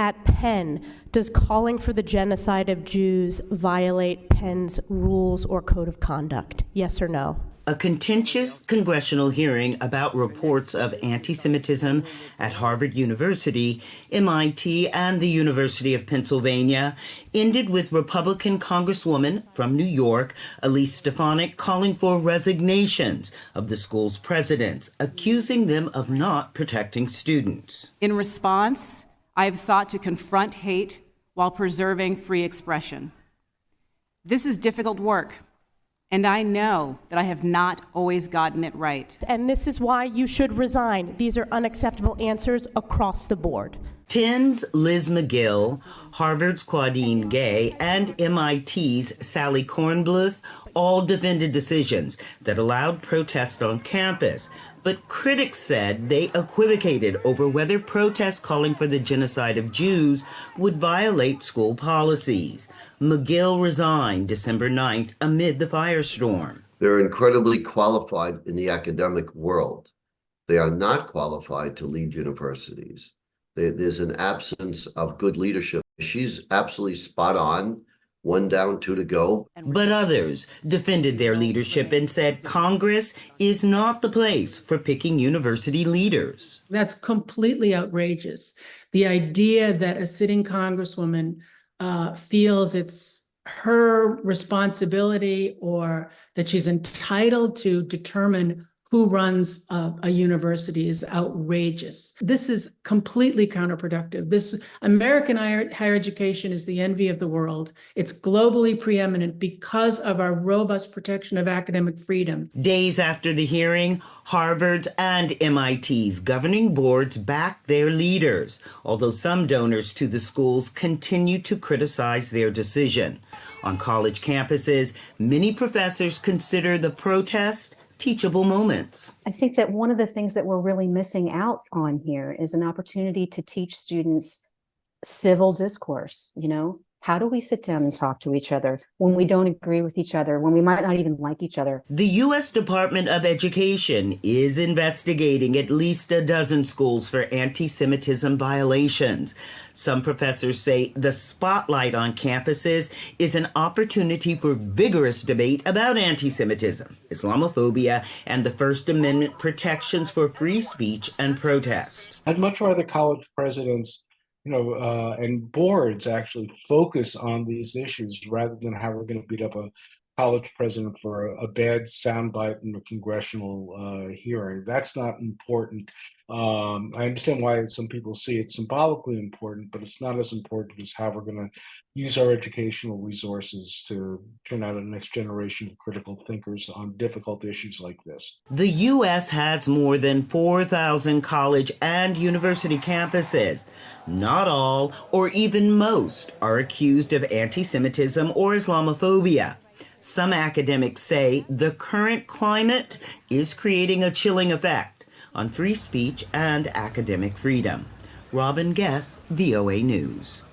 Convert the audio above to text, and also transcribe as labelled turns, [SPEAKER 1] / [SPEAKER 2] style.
[SPEAKER 1] at Penn, does calling for the genocide of Jews violate Penn's rules or code of conduct? Yes or no?
[SPEAKER 2] A contentious congressional hearing about reports of anti-Semitism at Harvard University, MIT, and the University of Pennsylvania ended with Republican Congresswoman from New York, Elise Stefanik, calling for resignations of the school's presidents, accusing them of not protecting students.
[SPEAKER 3] In response, I have sought to confront hate while preserving free expression. This is difficult work. And I know that I have not always gotten it right.
[SPEAKER 1] And this is why you should resign. These are unacceptable answers across the board.
[SPEAKER 2] Penn's Liz McGill, Harvard's Claudine Gay, and MIT's Sally Kornbluth all defended decisions that allowed protest on campus. But critics said they equivocated over whether protests calling for the genocide of Jews would violate school policies. McGill resigned December 9th amid the firestorm.
[SPEAKER 4] They're incredibly qualified in the academic world. They are not qualified to lead universities. There's an absence of good leadership. She's absolutely spot on. One down, two to go.
[SPEAKER 2] But others defended their leadership and said Congress is not the place for picking university leaders.
[SPEAKER 5] That's completely outrageous. The idea that a sitting congresswoman feels it's her responsibility or that she's entitled to determine who runs a university is outrageous. This is completely counterproductive. This American higher education is the envy of the world. It's globally preeminent because of our robust protection of academic freedom.
[SPEAKER 2] Days after the hearing, Harvard's and MIT's governing boards backed their leaders, although some donors to the schools continue to criticize their decision. On college campuses, many professors consider the protest teachable moments.
[SPEAKER 6] I think that one of the things that we're really missing out on here is an opportunity to teach students civil discourse. You know, how do we sit down and talk to each other when we don't agree with each other, when we might not even like each other?
[SPEAKER 2] The U.S. Department of Education is investigating at least a dozen schools for anti-Semitism violations. Some professors say the spotlight on campuses is an opportunity for vigorous debate about anti-Semitism, Islamophobia, and the First Amendment protections for free speech and protest.
[SPEAKER 7] I'd much rather college presidents and boards actually focus on these issues rather than how we're going to beat up a college president for a bad soundbite in a congressional hearing. That's not important. I understand why some people see it symbolically important, but it's not as important as how we're going to use our educational resources to turn out a next generation of critical thinkers on difficult issues like this.
[SPEAKER 2] The U.S. has more than 4,000 college and university campuses. Not all, or even most, are accused of anti-Semitism or Islamophobia. Some academics say the current climate is creating a chilling effect on free speech and academic freedom. Robin Guess, VOA News.